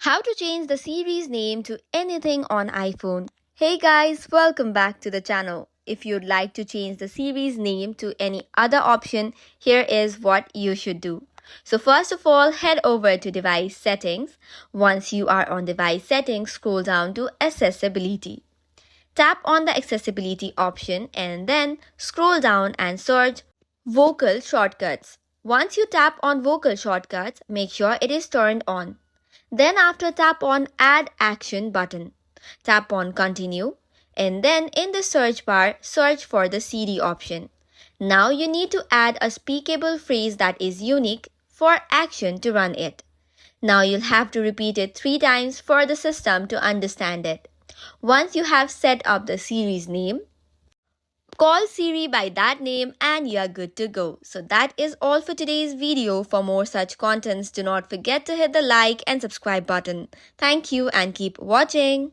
How to change the Siri's name to anything on iPhone. Hey guys, welcome back to the channel. If you'd like to change the Siri's name to any other option, here is what you should do. So first of all, head over to device settings. Once you are on device settings, scroll down to accessibility. Tap on the accessibility option and then scroll down and search vocal shortcuts. Once you tap on vocal shortcuts, make sure it is turned on. Then after tap on add action button. Tap on continue and then in the search bar search for the Siri option. Now you need to add a speakable phrase that is unique for action to run it. Now you'll have to repeat it 3 times for the system to understand it. Once you have set up the Siri's name, call Siri by that name and you're good to go. So that is all for today's video. For more such contents, do not forget to hit the like and subscribe button. Thank you and keep watching.